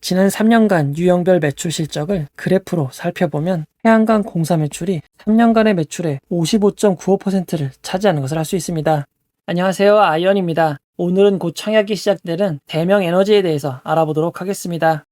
지난 3년간 유형별 매출 실적을 그래프로 살펴보면 태양광 공사 매출이 3년간의 매출의 55.95%를 차지하는 것을 알 수 있습니다. 안녕하세요, 아이언입니다. 오늘은 곧 청약이 시작되는 대명에너지에 대해서 알아보도록 하겠습니다.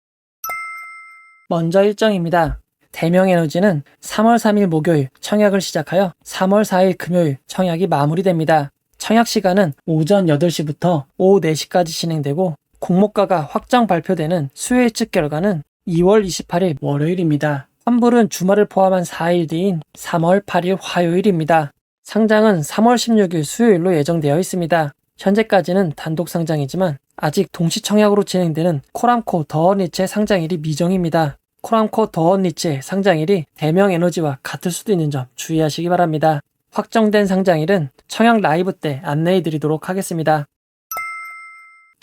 먼저 일정입니다. 대명에너지는 3월 3일 목요일 청약을 시작하여 3월 4일 금요일 청약이 마무리됩니다. 청약 시간은 오전 8시부터 오후 4시까지 진행되고 공모가가 확정 발표되는 수요 예측 결과는 2월 28일 월요일입니다. 환불은 주말을 포함한 4일 뒤인 3월 8일 화요일입니다. 상장은 3월 16일 수요일로 예정되어 있습니다. 현재까지는 단독 상장이지만 아직 동시 청약으로 진행되는 코람코 더원리츠의 상장일이 미정입니다. 코람코 더원리츠의 상장일이 대명에너지와 같을 수도 있는 점 주의하시기 바랍니다. 확정된 상장일은 청약 라이브 때 안내해 드리도록 하겠습니다.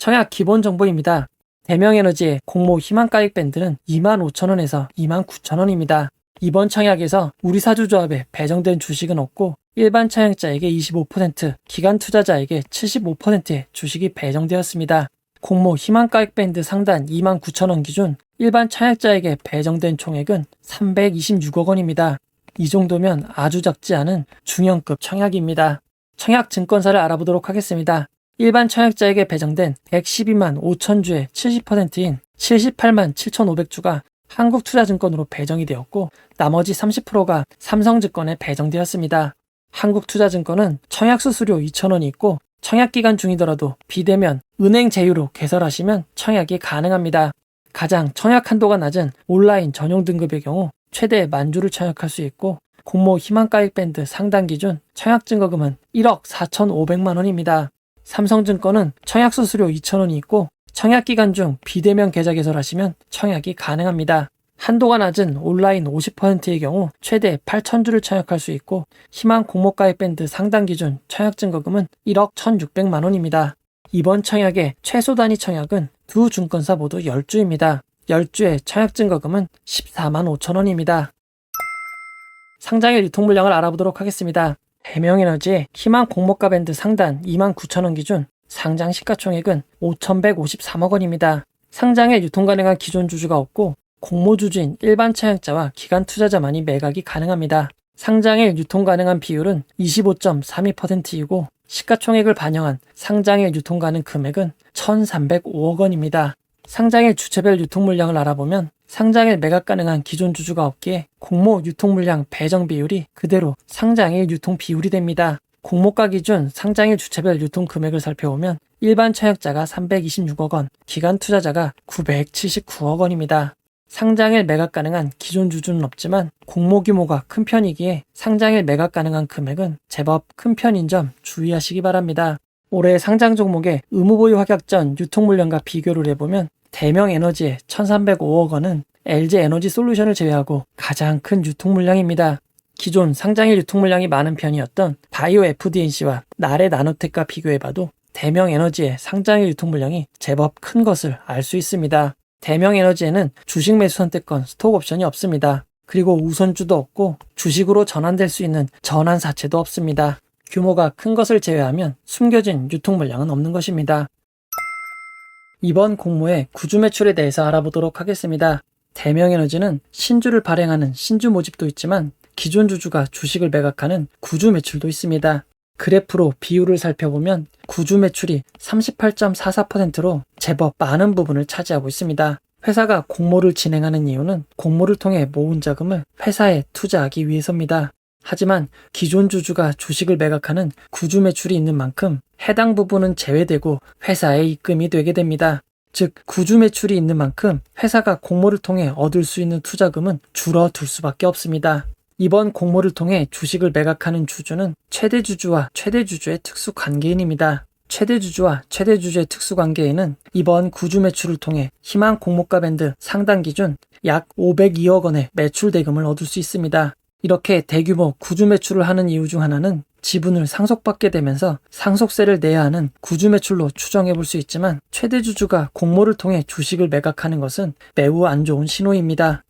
청약 기본 정보입니다. 대명에너지의 공모 희망가액 밴드는 25,000원에서 29,000원입니다. 이번 청약에서 우리사주조합에 배정된 주식은 없고 일반 청약자에게 25%, 기관 투자자에게 75%의 주식이 배정되었습니다. 공모 희망가액 밴드 상단 29,000원 기준 일반 청약자에게 배정된 총액은 326억 원입니다. 이 정도면 아주 작지 않은 중형급 청약입니다. 청약 증권사를 알아보도록 하겠습니다. 일반 청약자에게 배정된 112만 5천주의 70%인 78만 7,500주가 한국투자증권으로 배정이 되었고 나머지 30%가 삼성증권에 배정되었습니다. 한국투자증권은 청약수수료 2,000원이 있고 청약기간 중이더라도 비대면 은행 제휴로 개설하시면 청약이 가능합니다. 가장 청약 한도가 낮은 온라인 전용 등급의 경우 최대 10,000주를 청약할 수 있고 공모 희망가액 밴드 상단 기준 청약 증거금은 1억 4,500만 원입니다. 삼성증권은 청약수수료 2,000원이 있고 청약기간 중 비대면 계좌 개설하시면 청약이 가능합니다. 한도가 낮은 온라인 50%의 경우 최대 8,000주를 청약할 수 있고 희망 공모가액 밴드 상단 기준 청약 증거금은 1억 1,600만 원입니다. 이번 청약의 최소 단위 청약은 두 증권사 모두 10주입니다. 10주의 청약 증거금은 14만 5천 원입니다. 상장일 유통 물량을 알아보도록 하겠습니다. 대명에너지의 희망 공모가 밴드 상단 29,000원 기준 상장 시가총액은 5,153억 원입니다. 상장에 유통 가능한 기존 주주가 없고 공모주주인 일반 청약자와 기관 투자자만이 매각이 가능합니다. 상장일 유통 가능한 비율은 25.32%이고 시가총액을 반영한 상장일 유통 가능 금액은 1,305억 원입니다. 상장일 주체별 유통 물량을 알아보면 상장일 매각 가능한 기존 주주가 없기에 공모 유통 물량 배정 비율이 그대로 상장일 유통 비율이 됩니다. 공모가 기준 상장일 주체별 유통 금액을 살펴보면 일반 청약자가 326억 원, 기관 투자자가 979억 원입니다. 상장일 매각 가능한 기존 주주는 없지만 공모 규모가 큰 편이기에 상장일 매각 가능한 금액은 제법 큰 편인 점 주의하시기 바랍니다. 올해 상장 종목의 의무보유 확약 전 유통 물량과 비교를 해보면 대명에너지의 1,305억 원은 LG에너지솔루션을 제외하고 가장 큰 유통 물량입니다. 기존 상장일 유통 물량이 많은 편이었던 바이오 FDNC와 나래 나노텍과 비교해봐도 대명에너지의 상장일 유통 물량이 제법 큰 것을 알 수 있습니다. 대명에너지에는 주식 매수 선택권, 스톡 옵션이 없습니다. 그리고 우선주도 없고 주식으로 전환될 수 있는 전환사채도 없습니다. 규모가 큰 것을 제외하면 숨겨진 유통 물량은 없는 것입니다. 이번 공모의 구주 매출에 대해서 알아보도록 하겠습니다. 대명에너지는 신주를 발행하는 신주 모집도 있지만 기존 주주가 주식을 매각하는 구주 매출도 있습니다. 그래프로 비율을 살펴보면 구주 매출이 38.44%로 제법 많은 부분을 차지하고 있습니다. 회사가 공모를 진행하는 이유는 공모를 통해 모은 자금을 회사에 투자하기 위해서입니다. 하지만 기존 주주가 주식을 매각하는 구주 매출이 있는 만큼 해당 부분은 제외되고 회사의 입금이 되게 됩니다. 즉 구주 매출이 있는 만큼 회사가 공모를 통해 얻을 수 있는 투자금은 줄어들 수밖에 없습니다. 이번 공모를 통해 주식을 매각하는 주주는 최대 주주와 최대 주주의 특수 관계인입니다. 최대 주주와 최대 주주의 특수 관계인은 이번 구주 매출을 통해 희망 공모가 밴드 상단 기준 약 502억 원의 매출 대금을 얻을 수 있습니다. 이렇게 대규모 구주 매출을 하는 이유 중 하나는 지분을 상속받게 되면서 상속세를 내야 하는 구주 매출로 추정해 볼 수 있지만 최대 주주가 공모를 통해 주식을 매각하는 것은 매우 안 좋은 신호입니다.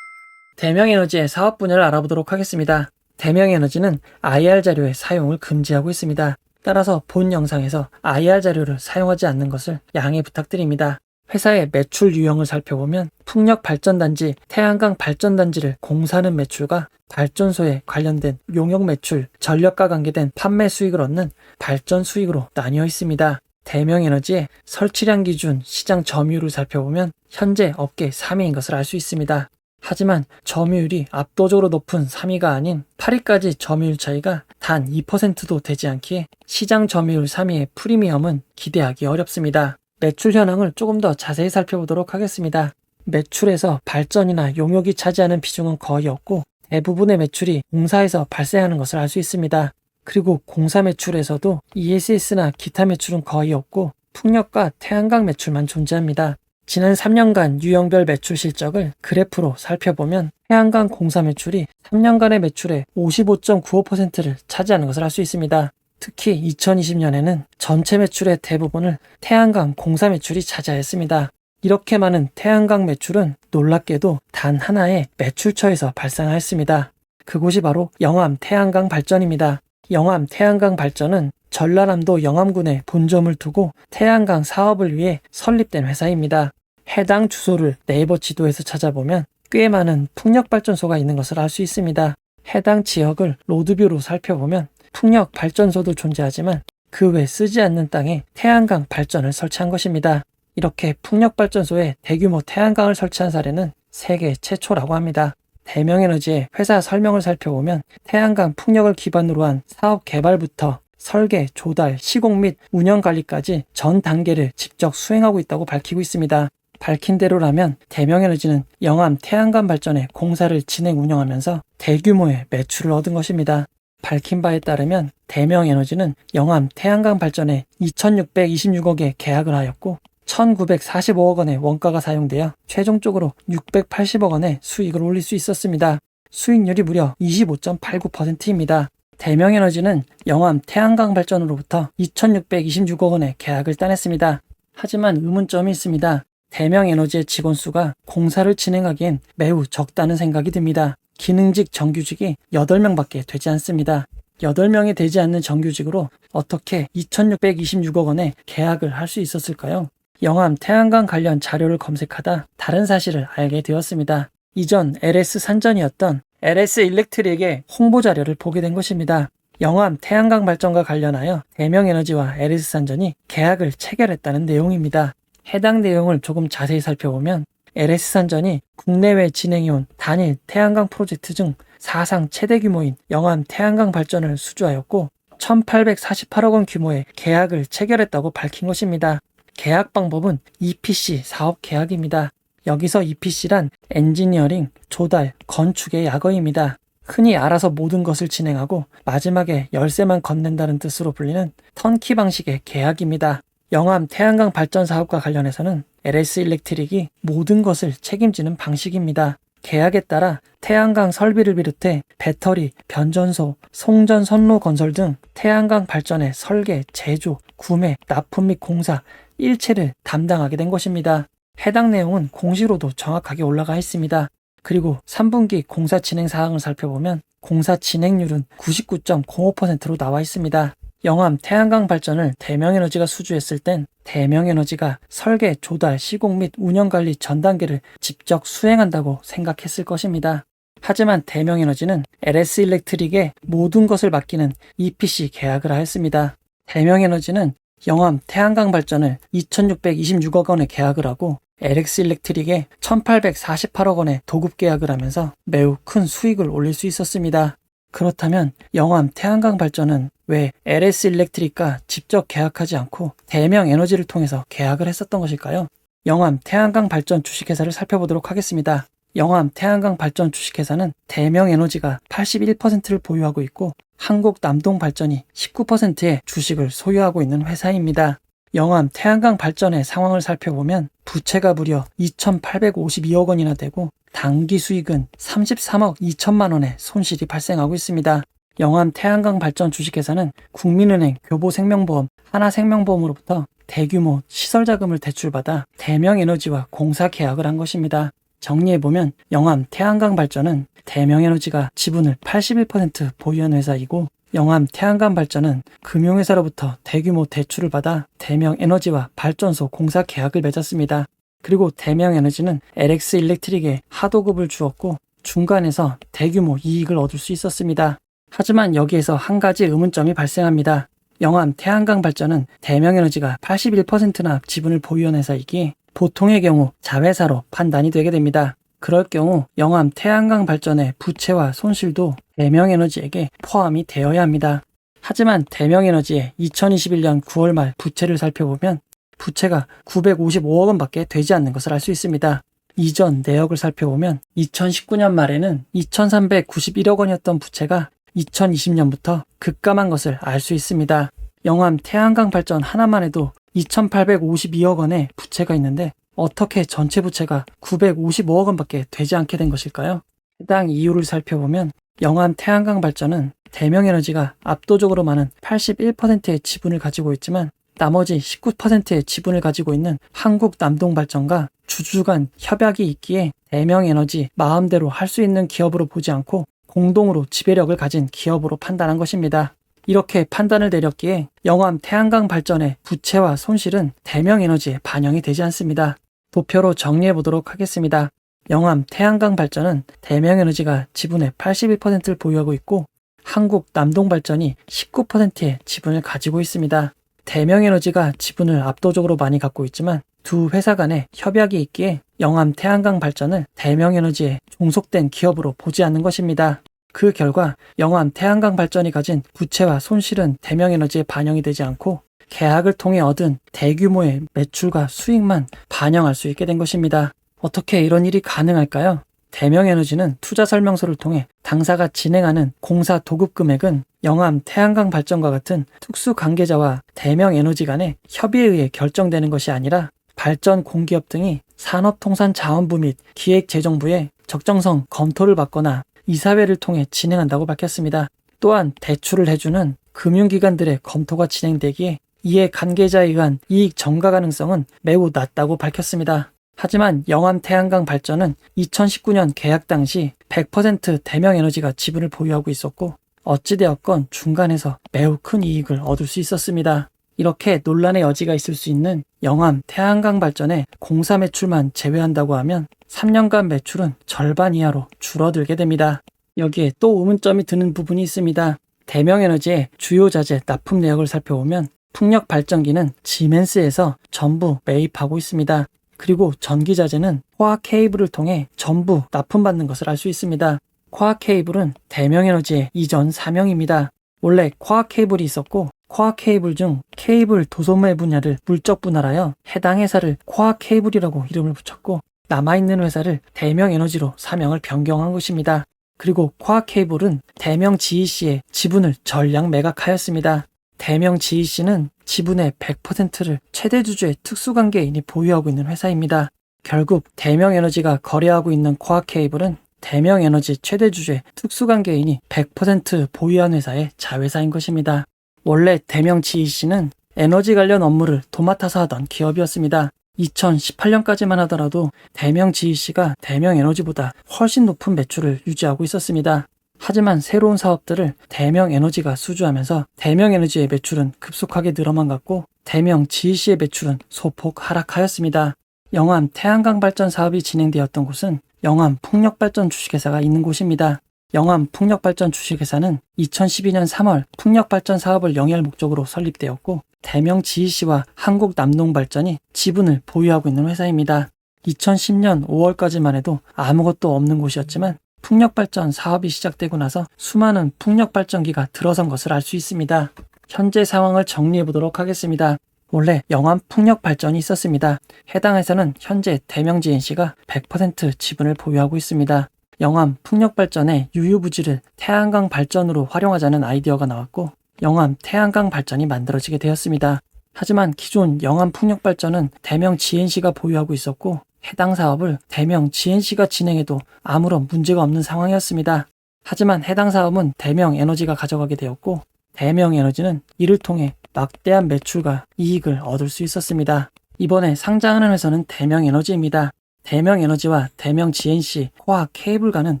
대명에너지의 사업 분야를 알아보도록 하겠습니다. 대명에너지는 IR 자료의 사용을 금지하고 있습니다. 따라서 본 영상에서 IR 자료를 사용하지 않는 것을 양해 부탁드립니다. 회사의 매출 유형을 살펴보면 풍력 발전단지, 태양광 발전단지를 공사하는 매출과 발전소에 관련된 용역 매출, 전력과 관계된 판매 수익을 얻는 발전 수익으로 나뉘어 있습니다. 대명에너지의 설치량 기준 시장 점유율을 살펴보면 현재 업계 3위인 것을 알 수 있습니다. 하지만 점유율이 압도적으로 높은 3위가 아닌 8위까지 점유율 차이가 단 2%도 되지 않기에 시장 점유율 3위의 프리미엄은 기대하기 어렵습니다. 매출 현황을 조금 더 자세히 살펴보도록 하겠습니다. 매출에서 발전이나 용역이 차지하는 비중은 거의 없고 대부분의 매출이 공사에서 발생하는 것을 알 수 있습니다. 그리고 공사 매출에서도 ESS나 기타 매출은 거의 없고 풍력과 태양광 매출만 존재합니다. 지난 3년간 유형별 매출 실적을 그래프로 살펴보면 태양광 공사 매출이 3년간의 매출의 55.95%를 차지하는 것을 알 수 있습니다. 특히 2020년에는 전체 매출의 대부분을 태양광 공사 매출이 차지하였습니다. 이렇게 많은 태양광 매출은 놀랍게도 단 하나의 매출처에서 발생하였습니다. 그곳이 바로 영암 태양광 발전입니다. 영암 태양광 발전은 전라남도 영암군에 본점을 두고 태양광 사업을 위해 설립된 회사입니다. 해당 주소를 네이버 지도에서 찾아보면 꽤 많은 풍력발전소가 있는 것을 알 수 있습니다. 해당 지역을 로드뷰로 살펴보면 풍력 발전소도 존재하지만 그 외 쓰지 않는 땅에 태양광 발전을 설치한 것입니다. 이렇게 풍력 발전소에 대규모 태양광을 설치한 사례는 세계 최초라고 합니다. 대명에너지의 회사 설명을 살펴보면 태양광 풍력을 기반으로 한 사업 개발부터 설계, 조달, 시공 및 운영 관리까지 전 단계를 직접 수행하고 있다고 밝히고 있습니다. 밝힌 대로라면 대명에너지는 영암 태양광 발전의 공사를 진행 운영하면서 대규모의 매출을 얻은 것입니다. 밝힌 바에 따르면 대명에너지는 영암 태양광 발전에 2,626억의 계약을 하였고 1,945억 원의 원가가 사용되어 최종적으로 680억 원의 수익을 올릴 수 있었습니다. 수익률이 무려 25.89%입니다. 대명에너지는 영암 태양광 발전으로부터 2,626억 원의 계약을 따냈습니다. 하지만 의문점이 있습니다. 대명에너지의 직원 수가 공사를 진행하기엔 매우 적다는 생각이 듭니다. 기능직 정규직이 8명밖에 되지 않습니다. 8명이 되지 않는 정규직으로 어떻게 2,626억 원의 계약을 할 수 있었을까요? 영암 태양광 관련 자료를 검색하다 다른 사실을 알게 되었습니다. 이전 LS 산전이었던 LS 일렉트릭의 홍보 자료를 보게 된 것입니다. 영암 태양광 발전과 관련하여 대명에너지와 LS 산전이 계약을 체결했다는 내용입니다. 해당 내용을 조금 자세히 살펴보면 LS 산전이 국내외 진행해온 단일 태양광 프로젝트 중 사상 최대 규모인 영암 태양광 발전을 수주하였고 1,848억 원 규모의 계약을 체결했다고 밝힌 것입니다. 계약 방법은 EPC 사업 계약입니다. 여기서 EPC란 엔지니어링, 조달, 건축의 약어입니다. 흔히 알아서 모든 것을 진행하고 마지막에 열쇠만 건넨다는 뜻으로 불리는 턴키 방식의 계약입니다. 영암 태양광 발전 사업과 관련해서는 LS 일렉트릭이 모든 것을 책임지는 방식입니다. 계약에 따라 태양광 설비를 비롯해 배터리, 변전소, 송전 선로 건설 등 태양광 발전의 설계, 제조, 구매, 납품 및 공사, 일체를 담당하게 된 것입니다. 해당 내용은 공시로도 정확하게 올라가 있습니다. 그리고 3분기 공사 진행 사항을 살펴보면 공사 진행률은 99.05%로 나와 있습니다. 영암 태양광 발전을 대명에너지가 수주했을 땐 대명에너지가 설계, 조달, 시공 및 운영관리 전 단계를 직접 수행한다고 생각했을 것입니다. 하지만 대명에너지는 LS 일렉트릭에 모든 것을 맡기는 EPC 계약을 하였습니다. 대명에너지는 영암 태양광 발전을 2,626억 원에 계약을 하고 LS 일렉트릭에 1,848억 원의 도급 계약을 하면서 매우 큰 수익을 올릴 수 있었습니다. 그렇다면 영암 태양광 발전은 왜 LS 일렉트릭과 직접 계약하지 않고 대명에너지를 통해서 계약을 했었던 것일까요? 영암 태양광 발전 주식회사를 살펴보도록 하겠습니다. 영암 태양광 발전 주식회사는 대명에너지가 81%를 보유하고 있고 한국남동발전이 19%의 주식을 소유하고 있는 회사입니다. 영암 태양광 발전의 상황을 살펴보면 부채가 무려 2,852억 원이나 되고 당기 수익은 33억 2천만 원의 손실이 발생하고 있습니다. 영암 태양광 발전 주식회사는 국민은행, 교보생명보험, 하나생명보험으로부터 대규모 시설자금을 대출받아 대명에너지와 공사 계약을 한 것입니다. 정리해보면 영암 태양광 발전은 대명에너지가 지분을 81% 보유한 회사이고 영암 태양광 발전은 금융회사로부터 대규모 대출을 받아 대명에너지와 발전소 공사 계약을 맺었습니다. 그리고 대명에너지는 LX 일렉트릭에 하도급을 주었고 중간에서 대규모 이익을 얻을 수 있었습니다. 하지만 여기에서 한 가지 의문점이 발생합니다. 영암 태양광 발전은 대명에너지가 81%나 지분을 보유한 회사이기에 보통의 경우 자회사로 판단이 되게 됩니다. 그럴 경우 영암 태양광 발전의 부채와 손실도 대명에너지에게 포함이 되어야 합니다. 하지만 대명에너지의 2021년 9월 말 부채를 살펴보면 부채가 955억 원밖에 되지 않는 것을 알 수 있습니다. 이전 내역을 살펴보면 2019년 말에는 2391억 원이었던 부채가 2020년부터 급감한 것을 알 수 있습니다. 영암 태양광 발전 하나만 해도 2852억 원의 부채가 있는데 어떻게 전체 부채가 955억 원밖에 되지 않게 된 것일까요? 해당 이유를 살펴보면 영암 태양광 발전은 대명에너지가 압도적으로 많은 81%의 지분을 가지고 있지만 나머지 19%의 지분을 가지고 있는 한국남동발전과 주주 간 협약이 있기에 대명에너지 마음대로 할 수 있는 기업으로 보지 않고 공동으로 지배력을 가진 기업으로 판단한 것입니다. 이렇게 판단을 내렸기에 영암 태양광 발전의 부채와 손실은 대명에너지에 반영이 되지 않습니다. 도표로 정리해 보도록 하겠습니다. 영암 태양광 발전은 대명에너지가 지분의 81%를 보유하고 있고 한국남동발전이 19%의 지분을 가지고 있습니다. 대명에너지가 지분을 압도적으로 많이 갖고 있지만 두 회사 간에 협약이 있기에 영암 태양광 발전을 대명에너지에 종속된 기업으로 보지 않는 것입니다. 그 결과 영암 태양광 발전이 가진 부채와 손실은 대명에너지에 반영이 되지 않고 계약을 통해 얻은 대규모의 매출과 수익만 반영할 수 있게 된 것입니다. 어떻게 이런 일이 가능할까요? 대명에너지는 투자 설명서를 통해 당사가 진행하는 공사 도급 금액은 영암 태양광 발전과 같은 특수 관계자와 대명에너지 간의 협의에 의해 결정되는 것이 아니라 발전 공기업 등이 산업통상자원부 및 기획재정부의 적정성 검토를 받거나 이사회를 통해 진행한다고 밝혔습니다. 또한 대출을 해주는 금융기관들의 검토가 진행되기에 이해 관계자에 의한 이익 전가 가능성은 매우 낮다고 밝혔습니다. 하지만 영암 태양광 발전은 2019년 계약 당시 100% 대명에너지가 지분을 보유하고 있었고 어찌되었건 중간에서 매우 큰 이익을 얻을 수 있었습니다. 이렇게 논란의 여지가 있을 수 있는 영암 태양광 발전의 공사 매출만 제외한다고 하면 3년간 매출은 절반 이하로 줄어들게 됩니다. 여기에 또 의문점이 드는 부분이 있습니다. 대명에너지의 주요 자재 납품 내역을 살펴보면 풍력 발전기는 지멘스에서 전부 매입하고 있습니다. 그리고 전기자재는 코아 케이블을 통해 전부 납품받는 것을 알 수 있습니다. 코아 케이블은 대명에너지의 이전 사명입니다. 원래 코아 케이블이 있었고 코아 케이블 중 케이블 도소매 분야를 물적 분할하여 해당 회사를 코아 케이블이라고 이름을 붙였고 남아있는 회사를 대명에너지로 사명을 변경한 것입니다. 그리고 코아 케이블은 대명 GEC의 지분을 전량 매각하였습니다. 대명 GEC는 지분의 100%를 최대 주주의 특수관계인이 보유하고 있는 회사입니다. 결국 대명에너지가 거래하고 있는 코아 케이블은 대명에너지 최대 주주의 특수관계인이 100% 보유한 회사의 자회사인 것입니다. 원래 대명 GEC는 에너지 관련 업무를 도맡아서 하던 기업이었습니다. 2018년까지만 하더라도 대명 GEC가 대명에너지보다 훨씬 높은 매출을 유지하고 있었습니다. 하지만 새로운 사업들을 대명에너지가 수주하면서 대명에너지의 매출은 급속하게 늘어만 갔고 대명 GEC의 매출은 소폭 하락하였습니다. 영암 태양광 발전 사업이 진행되었던 곳은 영암 풍력발전 주식회사가 있는 곳입니다. 영암 풍력발전 주식회사는 2012년 3월 풍력발전 사업을 영위할 목적으로 설립되었고 대명 GEC와 한국남동발전이 지분을 보유하고 있는 회사입니다. 2010년 5월까지만 해도 아무것도 없는 곳이었지만 풍력발전 사업이 시작되고 나서 수많은 풍력발전기가 들어선 것을 알 수 있습니다. 현재 상황을 정리해 보도록 하겠습니다. 원래 영암 풍력발전이 있었습니다. 해당 회사는 현재 대명 GNC가 100% 지분을 보유하고 있습니다. 영암 풍력발전의 유유부지를 태양광 발전으로 활용하자는 아이디어가 나왔고 영암 태양광 발전이 만들어지게 되었습니다. 하지만 기존 영암 풍력발전은 대명 GNC가 보유하고 있었고 해당 사업을 대명 GNC가 진행해도 아무런 문제가 없는 상황이었습니다. 하지만 해당 사업은 대명 에너지가 가져가게 되었고 대명 에너지는 이를 통해 막대한 매출과 이익을 얻을 수 있었습니다. 이번에 상장하는 회사는 대명 에너지입니다. 대명 에너지와 대명 GNC, 코아 케이블과는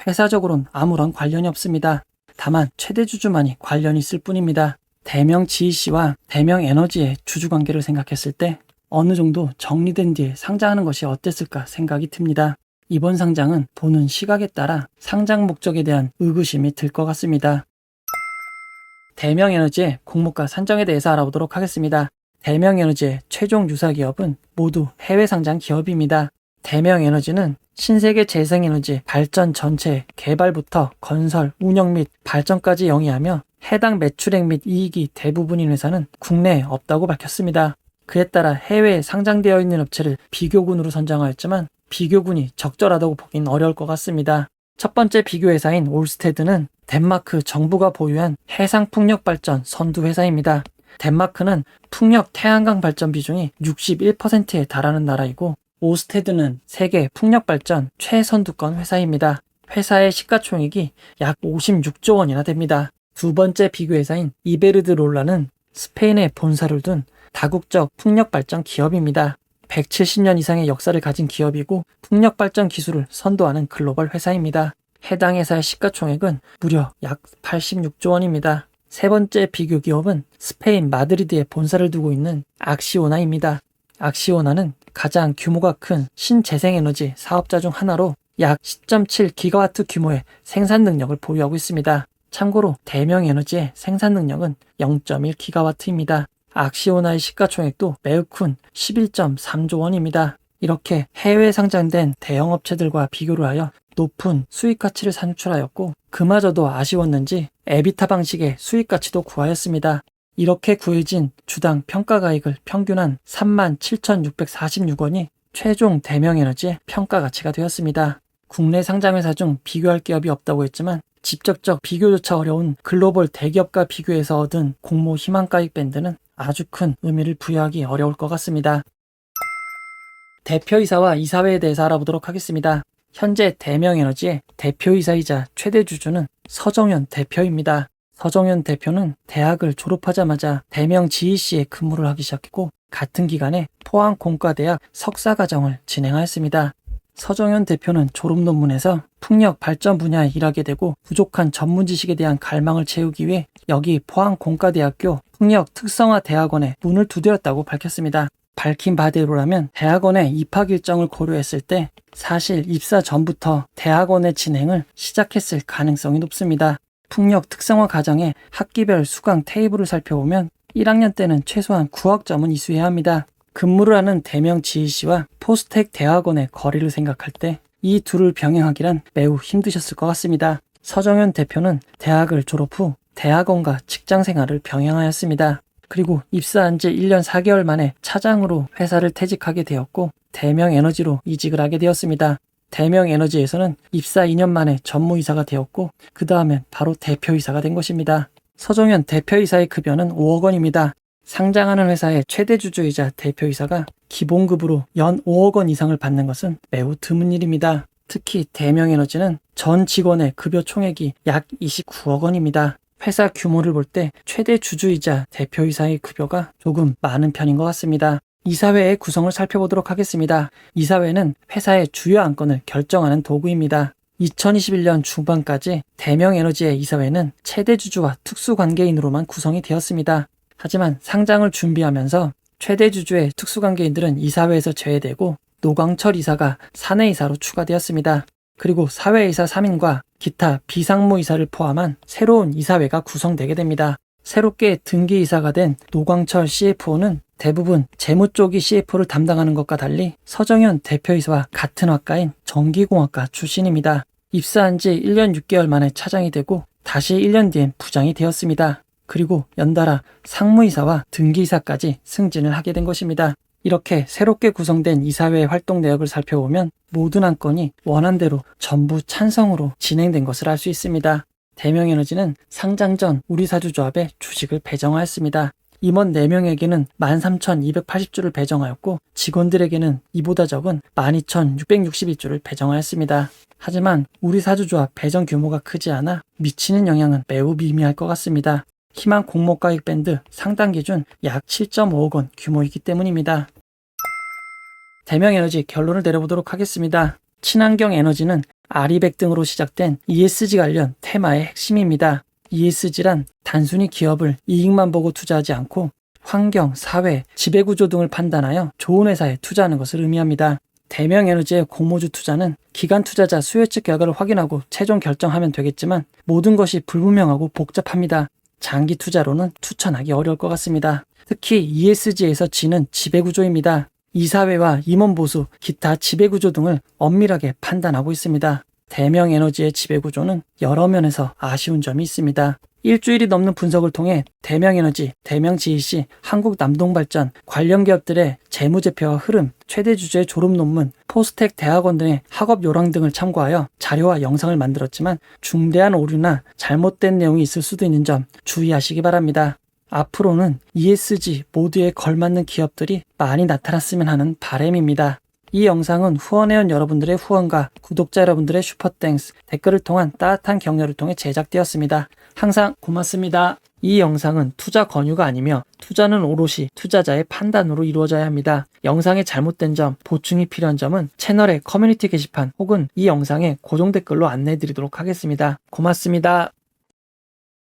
회사적으로는 아무런 관련이 없습니다. 다만 최대 주주만이 관련이 있을 뿐입니다. 대명 GEC와 대명 에너지의 주주 관계를 생각했을 때 어느 정도 정리된 뒤에 상장하는 것이 어땠을까 생각이 듭니다. 이번 상장은 보는 시각에 따라 상장 목적에 대한 의구심이 들 것 같습니다. 대명에너지의 공모가 산정에 대해서 알아보도록 하겠습니다. 대명에너지의 최종 유사 기업은 모두 해외 상장 기업입니다. 대명에너지는 신세계 재생에너지 발전 전체 개발부터 건설, 운영 및 발전까지 영위하며 해당 매출액 및 이익이 대부분인 회사는 국내에 없다고 밝혔습니다. 그에 따라 해외에 상장되어 있는 업체를 비교군으로 선정하였지만 비교군이 적절하다고 보긴 어려울 것 같습니다. 첫 번째 비교 회사인 올스테드는 덴마크 정부가 보유한 해상풍력발전 선두회사입니다. 덴마크는 풍력 태양광 발전 비중이 61%에 달하는 나라이고 올스테드는 세계 풍력발전 최선두권 회사입니다. 회사의 시가총액이 약 56조 원이나 됩니다. 두 번째 비교 회사인 이베르드롤라는 스페인에 본사를 둔 다국적 풍력발전 기업입니다. 170년 이상의 역사를 가진 기업이고 풍력발전 기술을 선도하는 글로벌 회사입니다. 해당 회사의 시가총액은 무려 약 86조 원입니다. 세 번째 비교 기업은 스페인 마드리드에 본사를 두고 있는 악시오나입니다. 악시오나는 가장 규모가 큰 신재생에너지 사업자 중 하나로 약 10.7기가와트 규모의 생산 능력을 보유하고 있습니다. 참고로 대명에너지의 생산 능력은 0.1기가와트입니다. 악시오나의 시가총액도 매우 큰 11.3조 원입니다. 이렇게 해외 상장된 대형 업체들과 비교를 하여 높은 수익 가치를 산출하였고 그마저도 아쉬웠는지 에비타 방식의 수익 가치도 구하였습니다. 이렇게 구해진 주당 평가가액을 평균한 37,646원이 최종 대명에너지의 평가 가치가 되었습니다. 국내 상장회사 중 비교할 기업이 없다고 했지만 직접적 비교조차 어려운 글로벌 대기업과 비교해서 얻은 공모 희망가액 밴드는 아주 큰 의미를 부여하기 어려울 것 같습니다. 대표이사와 이사회에 대해서 알아보도록 하겠습니다. 현재 대명에너지의 대표이사이자 최대 주주는 서정현 대표입니다. 서정현 대표는 대학을 졸업하자마자 대명 GEC에 근무를 하기 시작했고 같은 기간에 포항공과대학 석사과정을 진행하였습니다. 서정현 대표는 졸업 논문에서 풍력 발전 분야에 일하게 되고 부족한 전문 지식에 대한 갈망을 채우기 위해 여기 포항공과대학교 풍력특성화대학원에 문을 두드렸다고 밝혔습니다. 밝힌 바대로라면 대학원의 입학 일정을 고려했을 때 사실 입사 전부터 대학원의 진행을 시작했을 가능성이 높습니다. 풍력 특성화 과정의 학기별 수강 테이블을 살펴보면 1학년 때는 최소한 9학점은 이수해야 합니다. 근무를 하는 대명 GEC와 포스텍 대학원의 거리를 생각할 때 이 둘을 병행하기란 매우 힘드셨을 것 같습니다. 서정현 대표는 대학을 졸업 후 대학원과 직장 생활을 병행하였습니다. 그리고 입사한 지 1년 4개월 만에 차장으로 회사를 퇴직하게 되었고 대명에너지로 이직을 하게 되었습니다. 대명에너지에서는 입사 2년 만에 전무이사가 되었고 그 다음엔 바로 대표이사가 된 것입니다. 서정현 대표이사의 급여는 5억 원입니다. 상장하는 회사의 최대 주주이자 대표이사가 기본급으로 연 5억 원 이상을 받는 것은 매우 드문 일입니다. 특히 대명에너지는 전 직원의 급여 총액이 약 29억 원입니다. 회사 규모를 볼 때 최대 주주이자 대표이사의 급여가 조금 많은 편인 것 같습니다. 이사회의 구성을 살펴보도록 하겠습니다. 이사회는 회사의 주요 안건을 결정하는 도구입니다. 2021년 중반까지 대명에너지의 이사회는 최대 주주와 특수관계인으로만 구성이 되었습니다. 하지만 상장을 준비하면서 최대 주주의 특수관계인들은 이사회에서 제외되고 노광철 이사가 사내이사로 추가되었습니다. 그리고 사회이사 3인과 기타 비상무이사를 포함한 새로운 이사회가 구성되게 됩니다. 새롭게 등기이사가 된 노광철 CFO는 대부분 재무 쪽이 CFO를 담당하는 것과 달리 서정현 대표이사와 같은 학과인 전기공학과 출신입니다. 입사한 지 1년 6개월 만에 차장이 되고 다시 1년 뒤엔 부장이 되었습니다. 그리고 연달아 상무이사와 등기이사까지 승진을 하게 된 것입니다. 이렇게 새롭게 구성된 이사회의 활동 내역을 살펴보면 모든 안건이 원안대로 전부 찬성으로 진행된 것을 알 수 있습니다. 대명에너지는 상장 전 우리사주조합에 주식을 배정하였습니다. 임원 4명에게는 13,280주를 배정하였고 직원들에게는 이보다 적은 12,661주를 배정하였습니다. 하지만 우리사주조합 배정 규모가 크지 않아 미치는 영향은 매우 미미할 것 같습니다. 희망 공모가액 밴드 상당 기준 약 7.5억 원 규모이기 때문입니다. 대명에너지 결론을 내려보도록 하겠습니다. 친환경 에너지는 아리백 등으로 시작된 ESG 관련 테마의 핵심입니다. ESG란 단순히 기업을 이익만 보고 투자하지 않고 환경, 사회, 지배구조 등을 판단하여 좋은 회사에 투자하는 것을 의미합니다. 대명에너지의 공모주 투자는 기관 투자자 수요 측 결과를 확인하고 최종 결정하면 되겠지만 모든 것이 불분명하고 복잡합니다. 장기 투자로는 추천하기 어려울 것 같습니다. 특히 ESG에서 G는 지배구조입니다. 이사회와 임원보수, 기타 지배구조 등을 엄밀하게 판단하고 있습니다. 대명에너지의 지배구조는 여러 면에서 아쉬운 점이 있습니다. 일주일이 넘는 분석을 통해 대명에너지, 대명GEC, 한국남동발전, 관련 기업들의 재무제표와 흐름, 최대 주주의 졸업 논문, 포스텍 대학원 등의 학업 요랑 등을 참고하여 자료와 영상을 만들었지만 중대한 오류나 잘못된 내용이 있을 수도 있는 점 주의하시기 바랍니다. 앞으로는 ESG 모두에 걸맞는 기업들이 많이 나타났으면 하는 바람입니다. 이 영상은 후원회원 여러분들의 후원과 구독자 여러분들의 슈퍼땡스, 댓글을 통한 따뜻한 격려를 통해 제작되었습니다. 항상 고맙습니다. 이 영상은 투자 권유가 아니며 투자는 오롯이 투자자의 판단으로 이루어져야 합니다. 영상의 잘못된 점, 보충이 필요한 점은 채널의 커뮤니티 게시판 혹은 이 영상의 고정 댓글로 안내해 드리도록 하겠습니다. 고맙습니다.